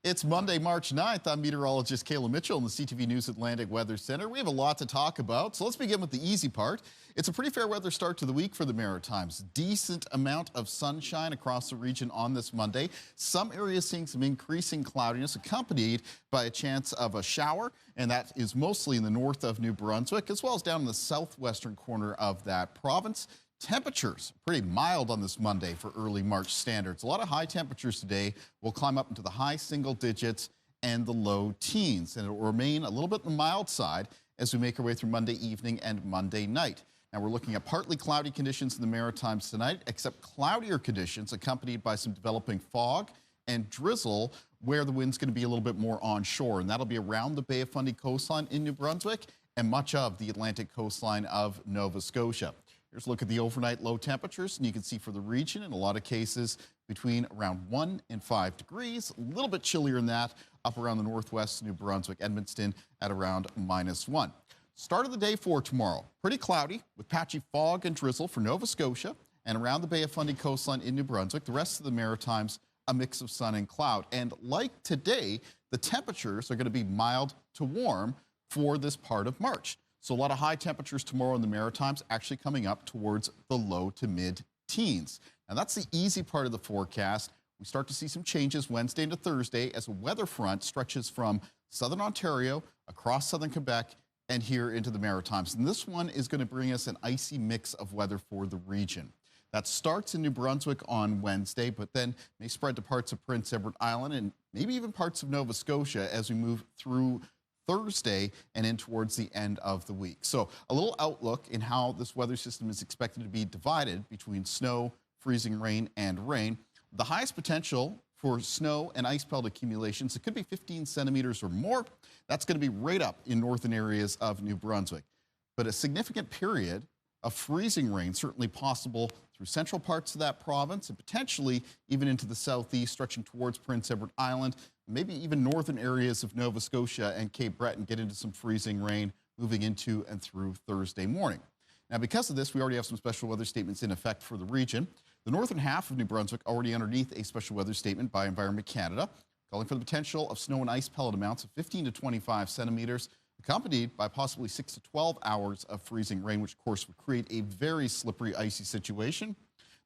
It's Monday, March 9th. I'm meteorologist Kalin Mitchell in the CTV News Atlantic Weather Center. We have a lot to talk about, so let's begin with the easy part. It's a pretty fair weather start to the week for the Maritimes. Decent amount of sunshine across the region on this Monday. Some areas seeing some increasing cloudiness accompanied by a chance of a shower, and that is mostly in the north of New Brunswick, as well as down in the southwestern corner of that province. Temperatures pretty mild on this Monday for early March standards. A lot of high temperatures today will climb up into the high single digits and the low teens, and it will remain a little bit on the mild side as we make our way through Monday evening and Monday night. Now we're looking at partly cloudy conditions in the Maritimes tonight, except cloudier conditions accompanied by some developing fog and drizzle where the wind's going to be a little bit more onshore, and that'll be around the Bay of Fundy coastline in New Brunswick and much of the Atlantic coastline of Nova Scotia. Here's a look at the overnight low temperatures, and you can see for the region, in a lot of cases, between around 1 and 5 degrees. A little bit chillier than that up around the northwest New Brunswick, Edmundston at around -1. Start of the day for tomorrow, pretty cloudy with patchy fog and drizzle for Nova Scotia and around the Bay of Fundy coastline in New Brunswick. The rest of the Maritimes, a mix of sun and cloud. And like today, the temperatures are going to be mild to warm for this part of March. So a lot of high temperatures tomorrow in the Maritimes, actually coming up towards the low to mid-teens. Now that's the easy part of the forecast. We start to see some changes Wednesday into Thursday as a weather front stretches from southern Ontario across southern Quebec and here into the Maritimes. And this one is going to bring us an icy mix of weather for the region. That starts in New Brunswick on Wednesday, but then may spread to parts of Prince Edward Island and maybe even parts of Nova Scotia as we move through Thursday and in towards the end of the week. So a little outlook in how this weather system is expected to be divided between snow, freezing rain, and rain. The highest potential for snow and ice pelt accumulations, it could be 15 centimeters or more. That's going to be right up in northern areas of New Brunswick. But a significant period of freezing rain certainly possible through central parts of that province and potentially even into the southeast, stretching towards Prince Edward Island. Maybe even northern areas of Nova Scotia and Cape Breton get into some freezing rain moving into and through Thursday morning. Now, because of this, we already have some special weather statements in effect for the region. The northern half of New Brunswick already underneath a special weather statement by Environment Canada, calling for the potential of snow and ice pellet amounts of 15 to 25 centimeters, accompanied by possibly 6 to 12 hours of freezing rain, which of course would create a very slippery, icy situation.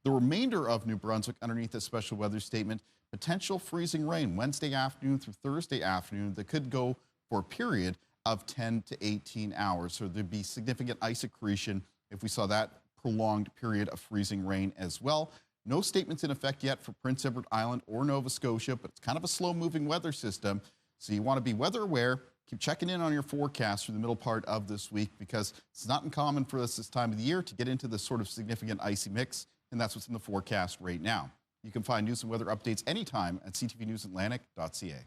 The remainder of New Brunswick underneath this special weather statement, potential freezing rain Wednesday afternoon through Thursday afternoon that could go for a period of 10 to 18 hours. So there'd be significant ice accretion if we saw that prolonged period of freezing rain as well. No statements in effect yet for Prince Edward Island or Nova Scotia, but it's kind of a slow-moving weather system. So you want to be weather aware. Keep checking in on your forecast through the middle part of this week because it's not uncommon for us this time of the year to get into this sort of significant icy mix, and that's what's in the forecast right now. You can find news and weather updates anytime at ctvnewsatlantic.ca.